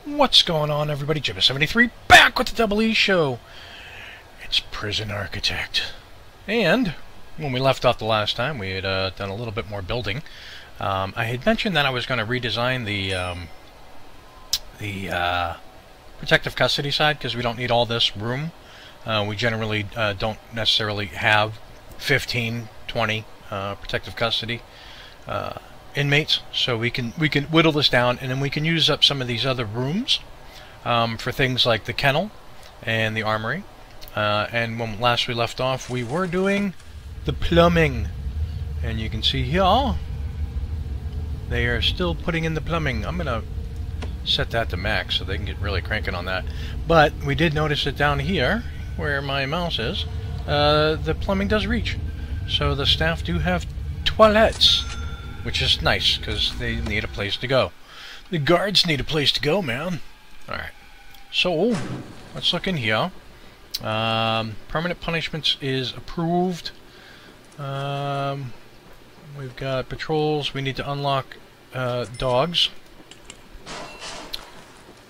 What's going on, everybody? Jibba73 back with the Double E Show. It's Prison Architect. And when we left off the last time, we had done a little bit more building. I had mentioned that I was going to redesign the protective custody side because we don't need all this room. We generally don't necessarily have 15, 20 protective custody inmates, so we can whittle this down, and then we can use up some of these other rooms for things like the kennel and the armory. And when last we left off, we were doing the plumbing, and you can see here they are still putting in the plumbing. I'm gonna set that to max so they can get really cranking on that. But we did notice that down here where my mouse is, the plumbing does reach, so the staff do have toilets, which is nice because they need a place to go. The guards need a place to go, man. Alright, so let's look in here. Permanent punishments is approved. We've got patrols. We need to unlock dogs.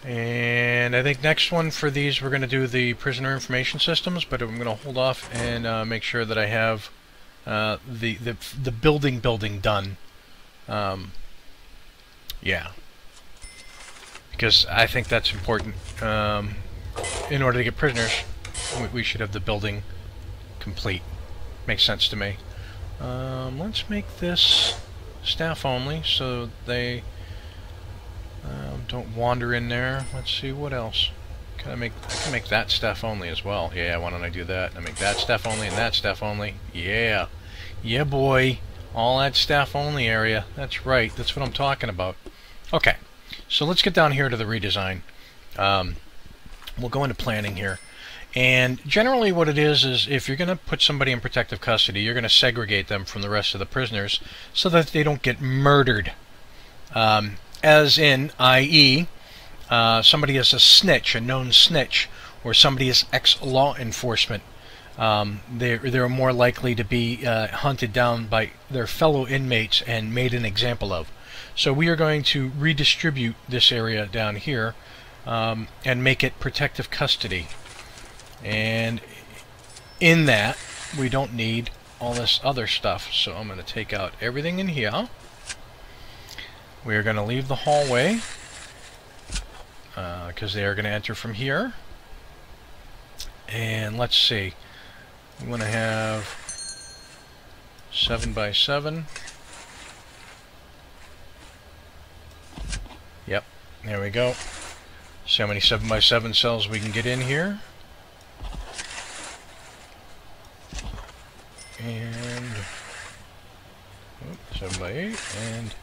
And I think next one for these we're going to do the prisoner information systems, but I'm going to hold off and make sure that I have the building done. Yeah, because I think that's important. In order to get prisoners, we should have the building complete. Makes sense to me. Let's make this staff only so they don't wander in there. Let's see what else. I can make that staff only as well. Yeah, why don't I do that? I make that staff only and that staff only. Yeah. Yeah, boy. All that staff only area. That's right. That's what I'm talking about. Okay. So let's get down here to the redesign. We'll go into planning here. And generally what it is if you're going to put somebody in protective custody, you're going to segregate them from the rest of the prisoners so that they don't get murdered. As in, i.e., somebody is a snitch, a known snitch, or somebody is ex-law enforcement. They're more likely to be hunted down by their fellow inmates and made an example of. So we are going to redistribute this area down here and make it protective custody. And in that, we don't need all this other stuff. So I'm going to take out everything in here. We are going to leave the hallway because they are going to enter from here. And let's see. We want to have 7 by 7. Yep, there we go. See how many 7 by 7 cells we can get in here. And 7 by 8 and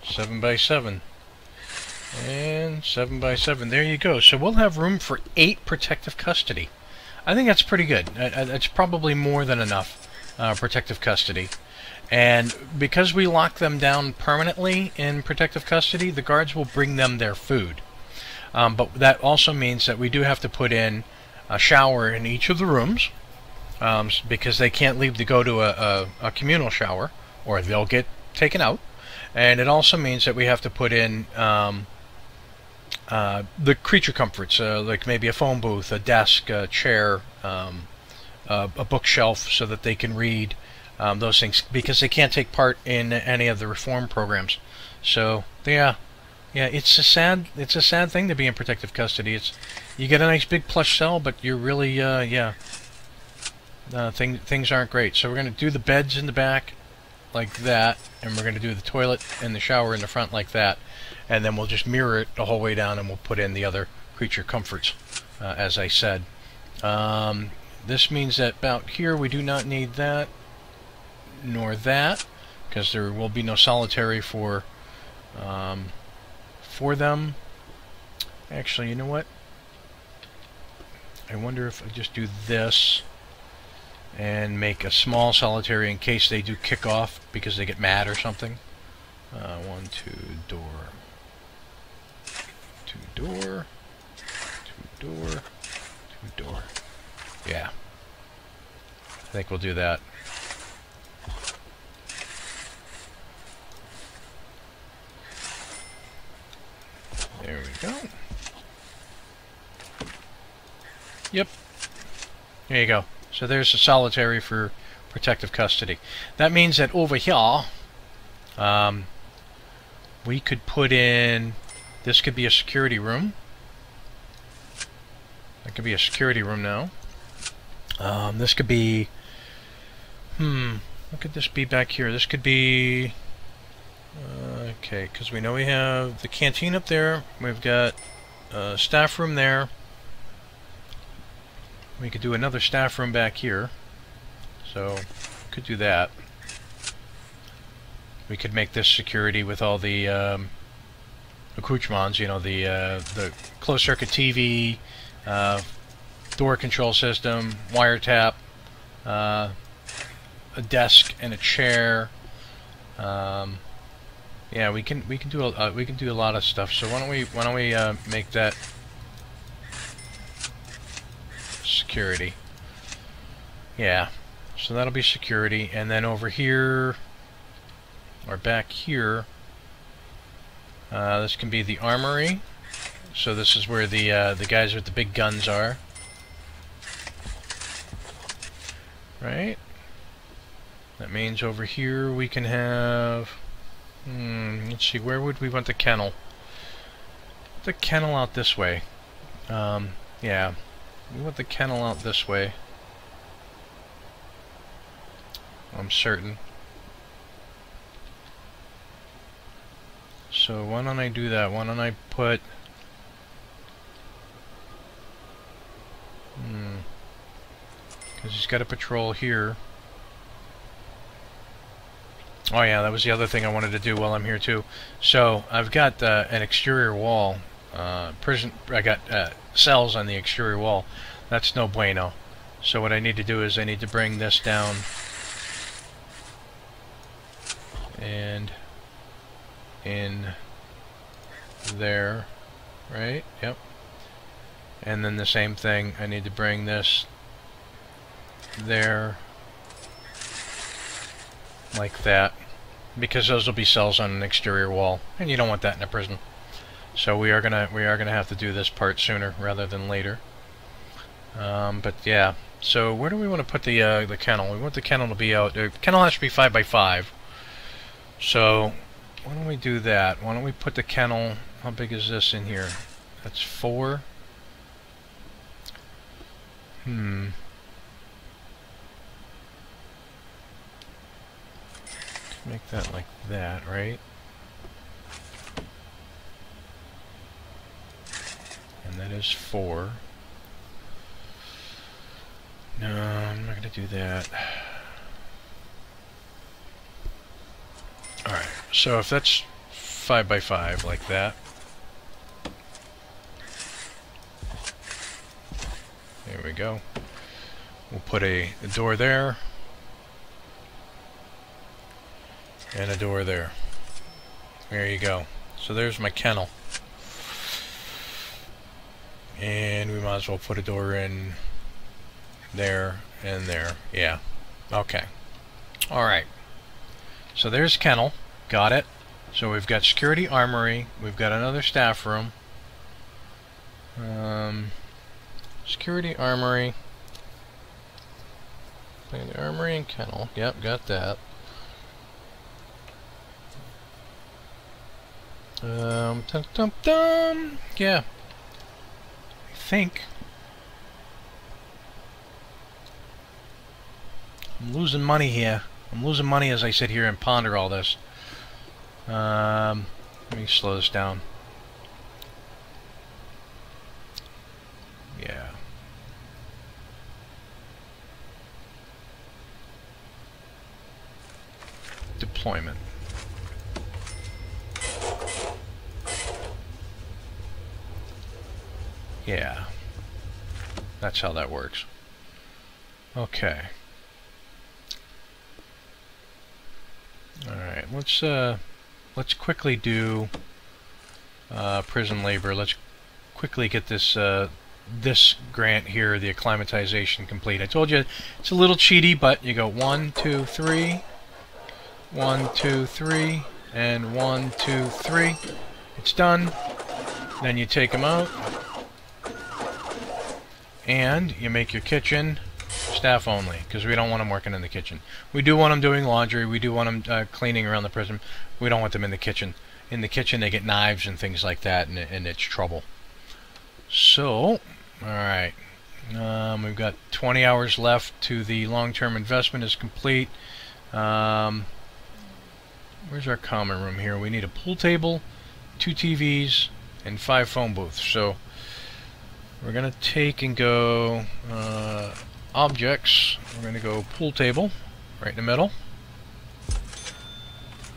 7 by 7 and 7 by 7. There you go. So we'll have room for 8 protective custody. I think that's pretty good. That's probably more than enough protective custody. And because we lock them down permanently in protective custody, the guards will bring them their food. But that also means that we do have to put in a shower in each of the rooms, because they can't leave to go to a communal shower or they'll get taken out. And it also means that we have to put in the creature comforts, like maybe a phone booth, a desk, a chair, a bookshelf, so that they can read those things, because they can't take part in any of the reform programs. So yeah, it's a sad thing to be in protective custody. You get a nice big plush cell, but you're really things aren't great. So we're going to do the beds in the back like that, and we're going to do the toilet and the shower in the front like that, and then we'll just mirror it the whole way down, and we'll put in the other creature comforts, as I said. This means that about here we do not need that nor that, because there will be no solitary for them. Actually, you know what? I wonder if I just do this and make a small solitary in case they do kick off because they get mad or something. 1, 2, door. 2 door. 2 door. 2 door. Yeah. I think we'll do that. There we go. Yep. There you go. So there's a solitary for protective custody. That means that over here, we could put in... This could be a security room. That could be a security room now. This could be... what could this be back here? This could be... okay, because we know we have the canteen up there. We've got a staff room there. We could do another staff room back here. So, could do that. We could make this security with all the accoutrements, you know, the closed-circuit TV, door control system, wiretap, a desk and a chair. Yeah, we can do a lot of stuff. So why don't we make that security? Yeah. So that'll be security, and then over here or back here, this can be the armory. So this is where the guys with the big guns are. Right? That means over here we can have... let's see, where would we want the kennel? The kennel out this way. Yeah. We want the kennel out this way. I'm certain. So why don't I do that? Why don't I put... because he's got a patrol here. Oh yeah, that was the other thing I wanted to do while I'm here too. So I've got an exterior wall. Prison. I got cells on the exterior wall. That's no bueno. So what I need to do is I need to bring this down and in there, right? Yep. And then the same thing. I need to bring this there, like that, because those will be cells on an exterior wall, and you don't want that in a prison. So we are gonna have to do this part sooner rather than later. But yeah. So where do we want to put the kennel? We want the kennel to be out. The kennel has to be 5 by 5. So why don't we do that? Why don't we put the kennel? How big is this in here? That's 4. Make that like that, right? And that is 4. No, I'm not going to do that. Alright, so if that's 5 by 5 like that. There we go. We'll put a door there. And a door there. There you go. So there's my kennel. And we might as well put a door in there and there. Yeah. Okay. Alright. So there's kennel. Got it. So we've got security armory. We've got another staff room. Security armory. The armory and kennel. Yep, got that. Dum dum dum. Yeah. I think I'm losing money here. I'm losing money as I sit here and ponder all this. Let me slow this down. Yeah. Deployment. Yeah. That's how that works. Okay. Alright, let's quickly do prison labor. Let's quickly get this this grant here, the acclimatization, complete. I told you it's a little cheaty, but you go 1, 2, 3, 1, 2, 3, and 1, 2, 3. It's done. Then you take them out, and you make your kitchen staff only, because we don't want them working in the kitchen. We do want them doing laundry, we do want them cleaning around the prison. We don't want them in the kitchen. In the kitchen they get knives and things like that, and it's trouble. So, alright, we've got 20 hours left to the long-term investment is complete. Where's our common room here? We need a pool table, 2 TVs, and 5 phone booths. So we're going to take and go objects. We're going to go pool table right in the middle.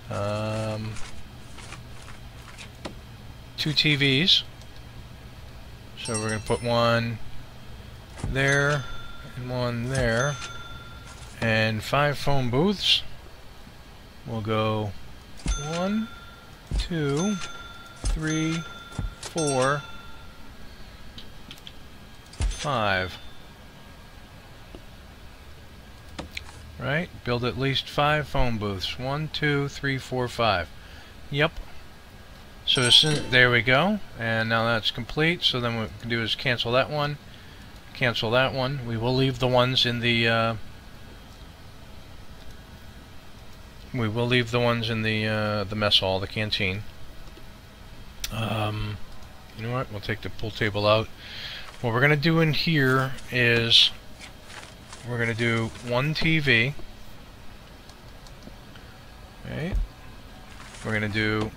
2 TVs. So we're going to put one there and one there. And 5 phone booths. We'll go 1, 2, 3, 4, 5. Right? Build at least 5 phone booths. 1, 2, 3, 4, 5. Yep. So as soon, there we go. And now that's complete. So then what we can do is cancel that one. Cancel that one. We will leave the ones in the the mess hall, the canteen. You know what? We'll take the pool table out. What we're gonna do in here is we're gonna do 1 TV. Right? We're gonna do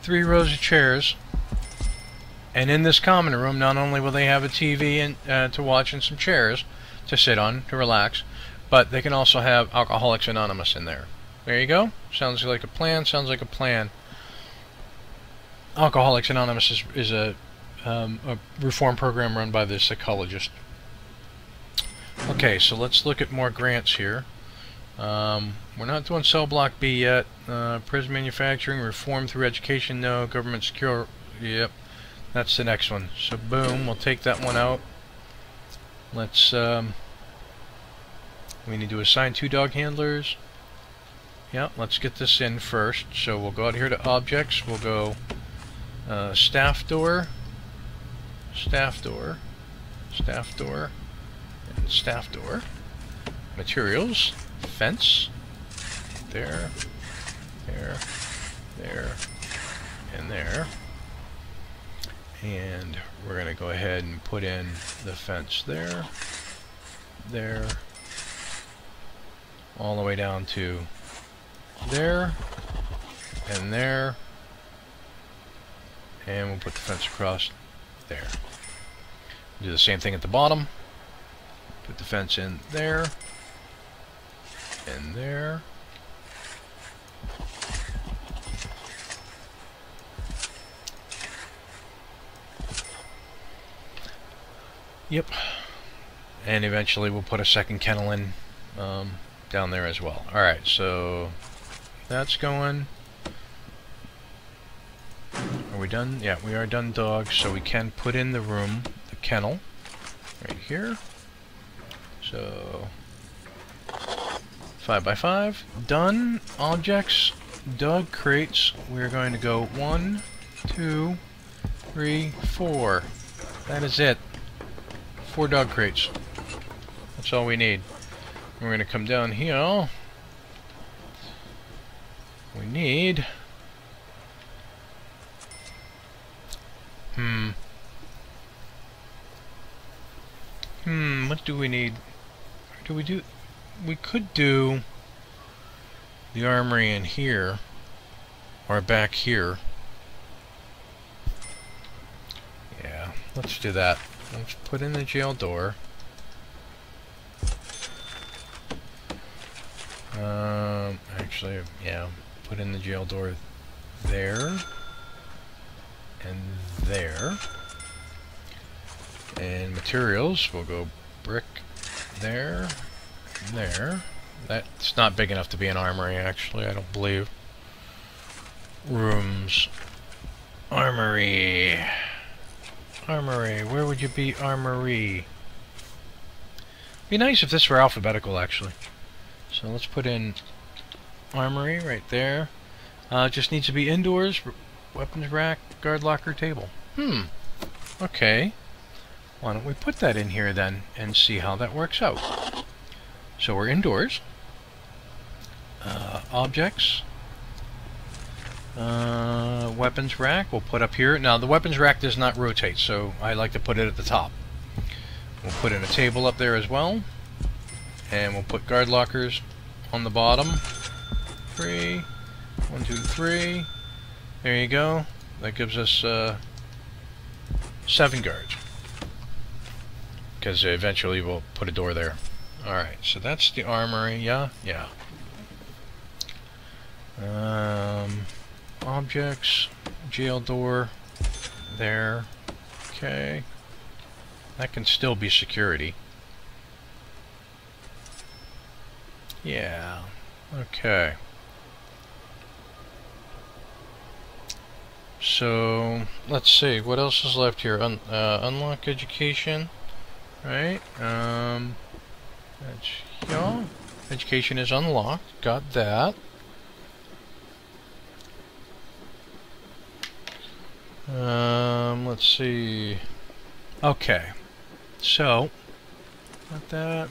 3 rows of chairs. And in this common room, not only will they have a TV and to watch and some chairs to sit on to relax, but they can also have Alcoholics Anonymous in there. There you go. Sounds like a plan. Sounds like a plan. Alcoholics Anonymous is a reform program run by the psychologist. Okay, so let's look at more grants here. We're not doing cell block B yet. Prison manufacturing, reform through education, no. Government secure, yep. That's the next one. So boom, we'll take that one out. Let's, we need to assign 2 dog handlers. Yeah, let's get this in first. So we'll go out here to objects. We'll go staff door, staff door, staff door, and staff door. Materials, fence, there, there, there, and there. And we're going to go ahead and put in the fence there, there, all the way down to there, and there, and we'll put the fence across there. Do the same thing at the bottom. Put the fence in there, and there. Yep. And eventually we'll put a second kennel in down there as well. Alright, so that's going. Are we done? Yeah, we are done dogs, so we can put in the room, the kennel, right here. So 5 by 5. Done. Objects, dog crates. We're going to go 1, 2, 3, 4. That is it. 4 dog crates. That's all we need. We're going to come down here. We need... what do we need? We could do the armory in here, or back here. Yeah, let's do that. Let's put in the jail door. Actually, yeah, put in the jail door there and there. And materials, we'll go brick there and there. That's not big enough to be an armory, actually, I don't believe. Rooms. Armory. Armory. Where would you be, armory? Be nice if this were alphabetical, actually. So let's put in armory right there. Just needs to be indoors. weapons rack, guard locker, table. Okay. Why don't we put that in here then and see how that works out? So we're indoors. Objects. Weapons rack we'll put up here. Now the weapons rack does not rotate, so I like to put it at the top. We'll put in a table up there as well. And we'll put guard lockers on the bottom. 3. 1, 2, 3. There you go. That gives us 7 guards. Because eventually we'll put a door there. Alright, so that's the armory. Yeah. Objects. Jail door. There. Okay. That can still be security. Yeah. Okay. So, let's see. What else is left here? Unlock education. Right? Yeah. Education is unlocked. Got that. Let's see. Okay. So, got that.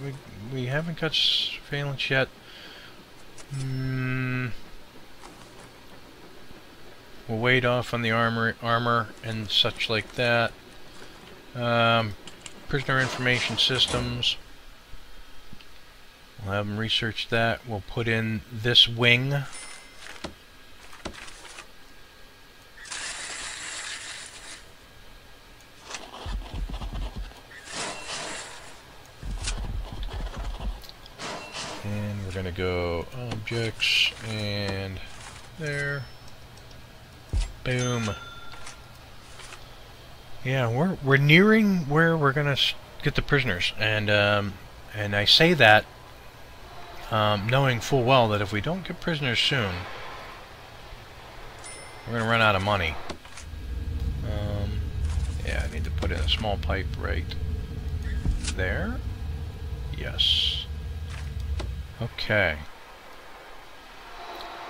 We haven't got surveillance yet. We'll wait off on the armor and such like that. Prisoner information systems. We'll have them research that. We'll put in this wing. And we're going to go objects and there. Boom. Yeah, we're nearing where we're gonna get the prisoners, and I say that knowing full well that if we don't get prisoners soon, we're gonna run out of money. Yeah, I need to put in a small pipe right there. Yes. Okay.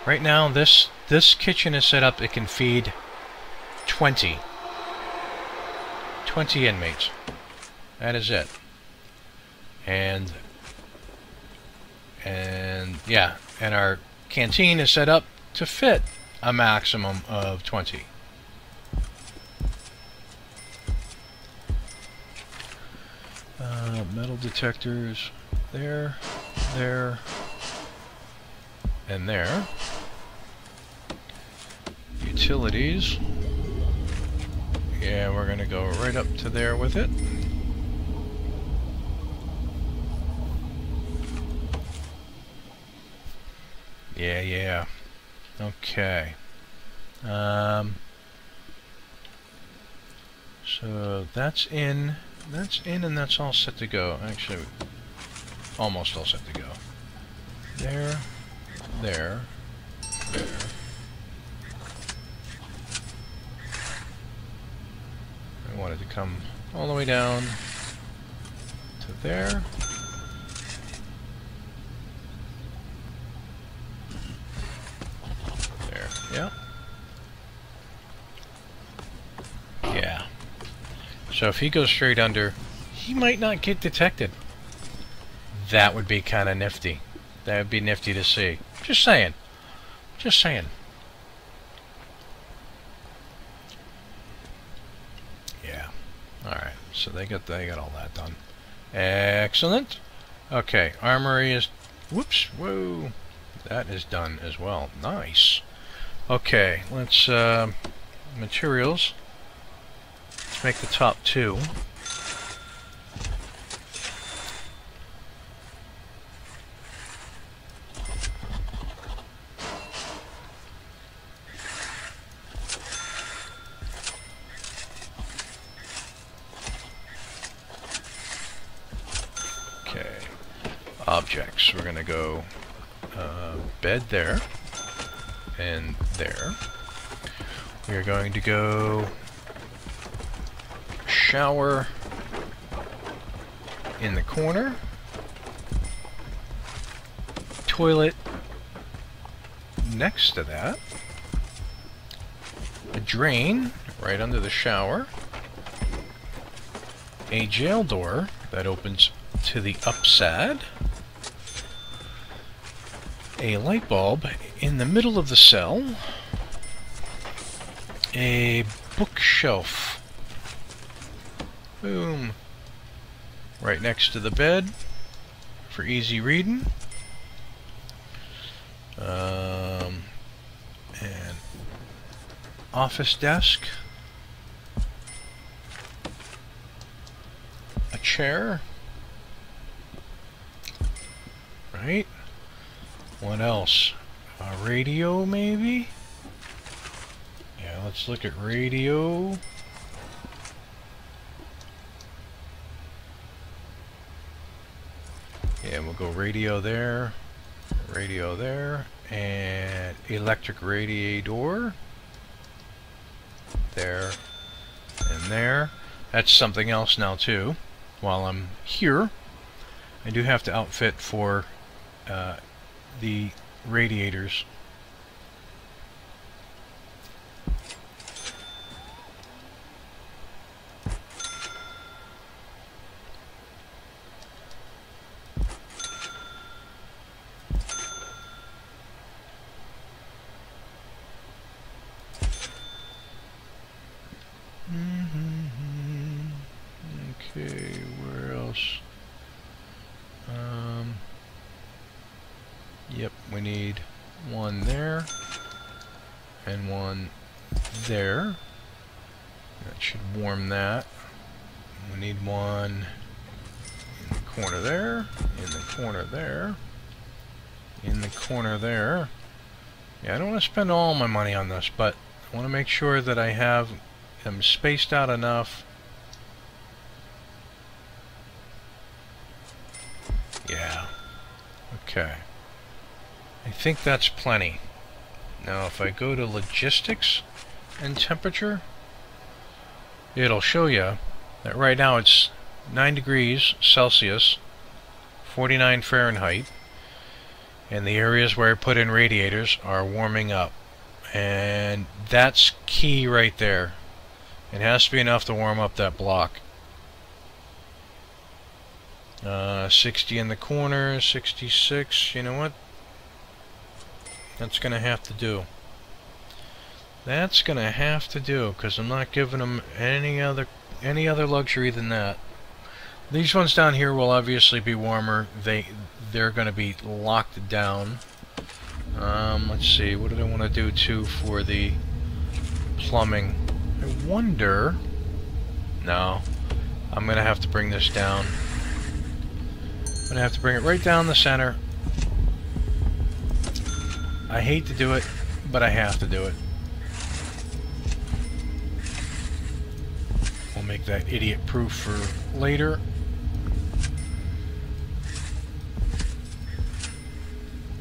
Right now, this kitchen is set up. It can feed 20 inmates. That is it. And yeah, and our canteen is set up to fit a maximum of 20. Metal detectors there, and there. Utilities. Yeah, we're gonna go right up to there with it. Yeah. Okay. So that's in, and that's all set to go. Actually, almost all set to go. There. I wanted to come all the way down to there. There, yeah. Yeah. So if he goes straight under, he might not get detected. That would be kind of nifty. That would be nifty to see. Just saying. Just saying. Yeah. Alright. So they got all that done. Excellent. Okay. Armory is... Whoops. Whoa. That is done as well. Nice. Okay. Let's... materials. Let's make the top 2. Objects. We're going to go bed there and there. We are going to go shower in the corner, toilet next to that, a drain right under the shower, a jail door that opens to the upside, a light bulb in the middle of the cell, a bookshelf, boom, right next to the bed for easy reading, and office desk, a chair, right? What else? A radio, maybe? Yeah, let's look at radio. Yeah, we'll go radio there, and electric radiator. There and there. That's something else now too. While I'm here, I do have to outfit for the radiators. Okay, where else? Yep, we need one there and one there. That should warm that. We need one in the corner there, in the corner there, in the corner there. Yeah, I don't want to spend all my money on this, but I want to make sure that I have them spaced out enough. Yeah. Okay. I think that's plenty. Now if I go to logistics and temperature, it'll show you that right now it's 9 degrees Celsius, 49 Fahrenheit, and the areas where I put in radiators are warming up. And that's key right there. It has to be enough to warm up that block. 60 in the corner, 66, you know what? That's gonna have to do. That's gonna have to do, because I'm not giving them any other luxury than that. These ones down here will obviously be warmer. They're gonna be locked down. Let's see, what do I want to do too for the plumbing? I wonder. No, I'm gonna have to bring this down. I'm gonna have to bring it right down the center. I hate to do it, but I have to do it. We'll make that idiot proof for later.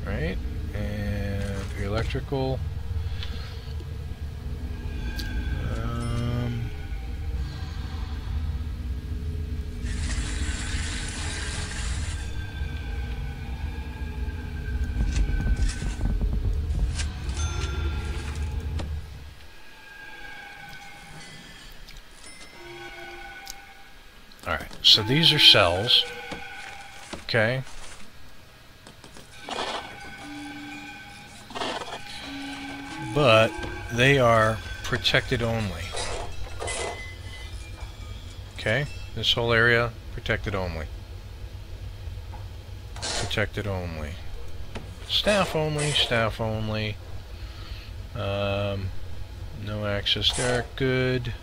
Right, and electrical. Alright, so these are cells, okay? But they are protected only. Okay, this whole area, protected only. Protected only. Staff only, staff only. No access there, good.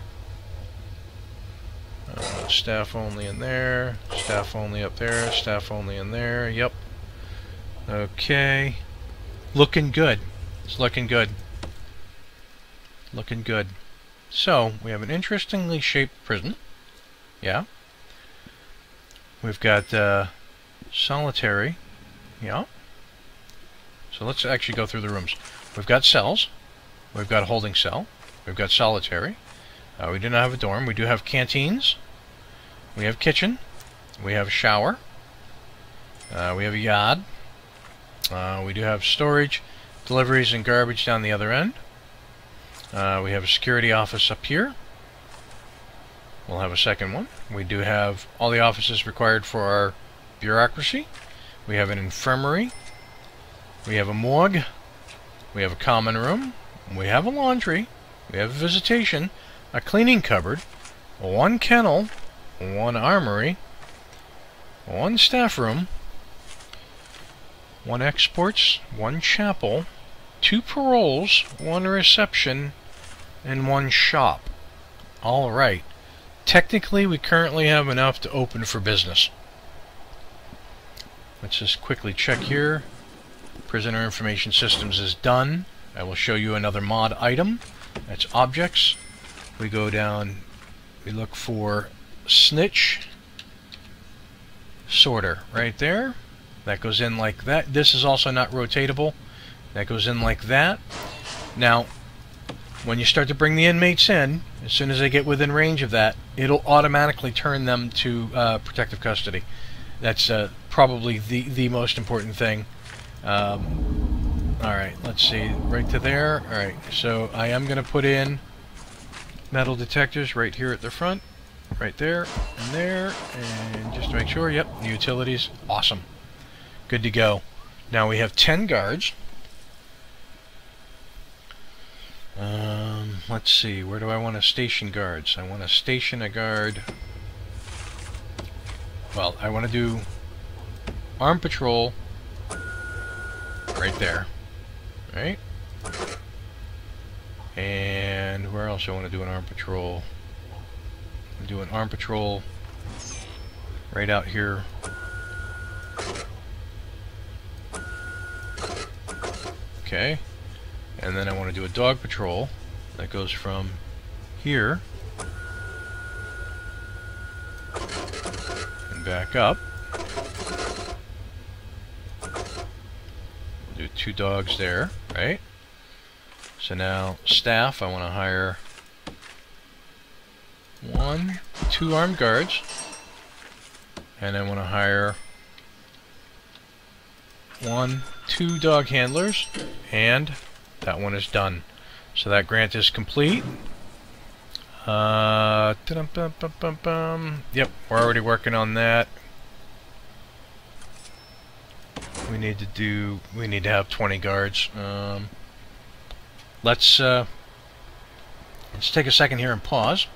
Staff only in there, staff only up there, staff only in there, yep. Okay. Looking good. It's looking good. Looking good. So, we have an interestingly shaped prison. Yeah. We've got solitary. Yeah. So let's actually go through the rooms. We've got cells. We've got a holding cell. We've got solitary. We do not have a dorm. We do have canteens. We have kitchen. We have a shower. We have a yard. We do have storage, deliveries, and garbage down the other end. We have a security office up here. We'll have a second one. We do have all the offices required for our bureaucracy. We have an infirmary. We have a morgue. We have a common room. We have a laundry. We have a visitation, a cleaning cupboard, one kennel, one armory, one staff room, one exports, one chapel, 2 paroles, 1 reception, and 1 shop. All right. Technically, we currently have enough to open for business. Let's just quickly check here. Prisoner Information Systems is done. I will show you another mod item. That's objects. We go down, we look for snitch sorter right there. That goes in like that. This is also not rotatable. That goes in like that. Now, when you start to bring the inmates in, as soon as they get within range of that, it'll automatically turn them to protective custody. That's probably the most important thing. Alright, let's see. Right to there. Alright, so I am going to put in metal detectors right here at the front. Right there and there. And just to make sure, yep, the utilities. Awesome. Good to go. Now we have 10 guards. Let's see, where do I want to station guards? I want to station a guard. Well, I want to do armed patrol right there. Right? And where else do I want to do an armed patrol? I'll do an armed patrol right out here. Okay. And then I want to do a dog patrol that goes from here and back up. We'll do 2 dogs there, right? So now staff, I want to hire 2 armed guards, and I want to hire 2 dog handlers, and that one is done. So that grant is complete. Yep, we're already working on that. We need to have 20 guards. Let's take a second here and pause.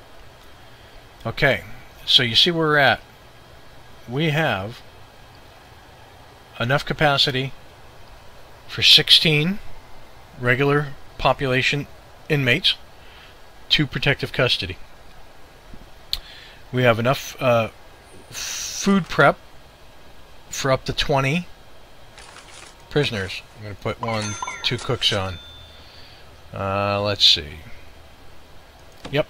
Okay, so you see where we're at. We have enough capacity for 16 regular population inmates to protective custody. We have enough food prep for up to 20 prisoners. I'm going to put 2 cooks on. Let's see. Yep.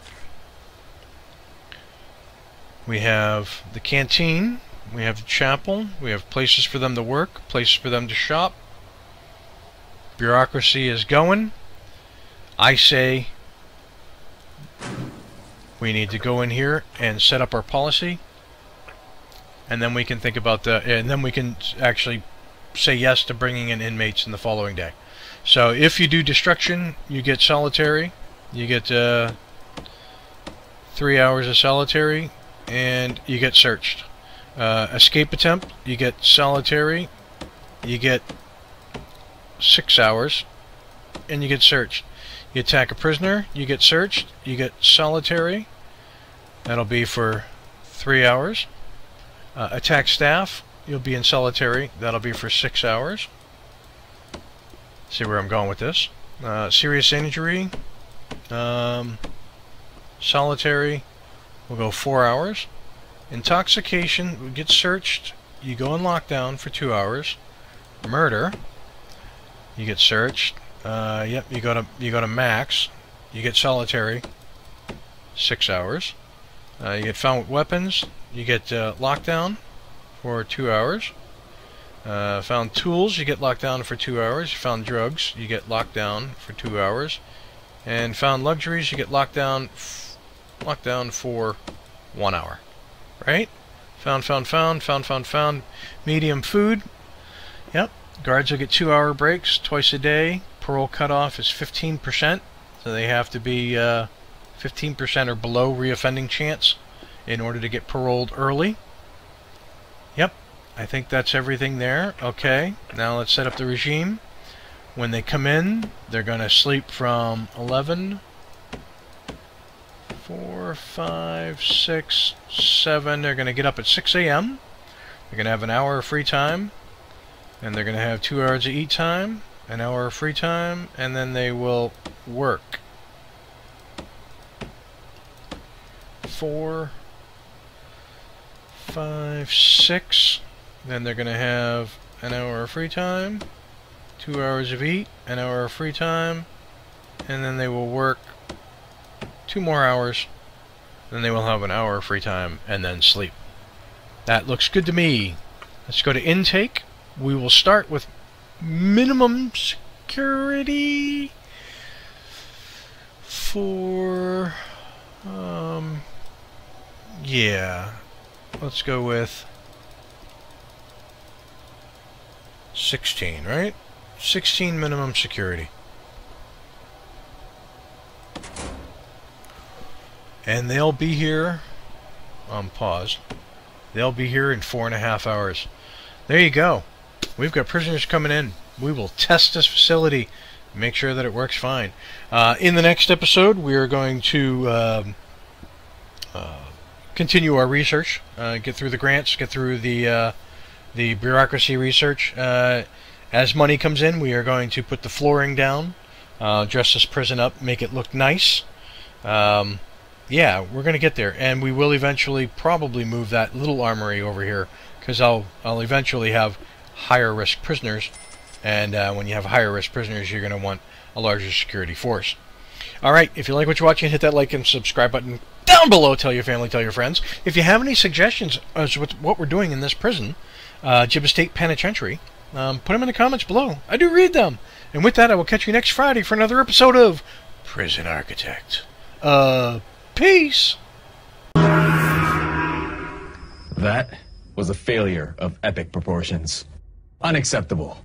We have the canteen. We have the chapel. We have places for them to work, places for them to shop. Bureaucracy is going. I say we need to go in here and set up our policy, and then we can think about and then we can actually say yes to bringing in inmates in the following day. So if you do destruction, you get solitary. You get 3 hours of solitary, and you get searched. Escape attempt, you get solitary. You get 6 hours, and you get searched. You attack a prisoner, you get searched, you get solitary. That'll be for 3 hours. Attack staff, you'll be in solitary. That'll be for 6 hours. See where I'm going with this. Serious injury, solitary, will go 4 hours. Intoxication, we get searched. You go in lockdown for 2 hours. Murder, you get searched. Yep, you go to max. You get solitary. 6 hours. You get found with weapons. You get lockdown for 2 hours. Found tools. You get locked down for 2 hours. You found drugs. You get locked down for 2 hours. And found luxuries. You get locked down for 1 hour. Right? Found. Medium food. Yep. Guards will get 2 hour breaks twice a day. Parole cutoff is 15%. So they have to be 15% or below reoffending chance in order to get paroled early. Yep, I think that's everything there. Okay, now let's set up the regime. When they come in, they're going to sleep from 11, 4, 5, 6, 7. They're going to get up at 6 a.m. They're going to have an hour of free time. And they're going to have 2 hours of eat time, an hour of free time, and then they will work. 4, 5, 6. Then they're going to have an hour of free time, 2 hours of eat, an hour of free time, and then they will work 2 more hours. Then they will have an hour of free time and then sleep. That looks good to me. Let's go to intake. We will start with minimum security for, yeah, let's go with 16, right? 16 minimum security. And they'll be here, pause, they'll be here in 4.5 hours. There you go. We've got prisoners coming in. We will test this facility, make sure that it works fine. In the next episode, we are going to continue our research, get through the grants, get through the bureaucracy research. As money comes in, we are going to put the flooring down, dress this prison up, make it look nice. Yeah, we're going to get there, and we will eventually probably move that little armory over here, because I'll eventually have higher risk prisoners, and when you have higher risk prisoners, you're going to want a larger security force. Alright, if you like what you're watching, hit that like and subscribe button down below. Tell your family, tell your friends. If you have any suggestions as to what we're doing in this prison, Jibba State Penitentiary, put them in the comments below. I do read them. And with that, I will catch you next Friday for another episode of Prison Architect. Peace! That was a failure of epic proportions. Unacceptable.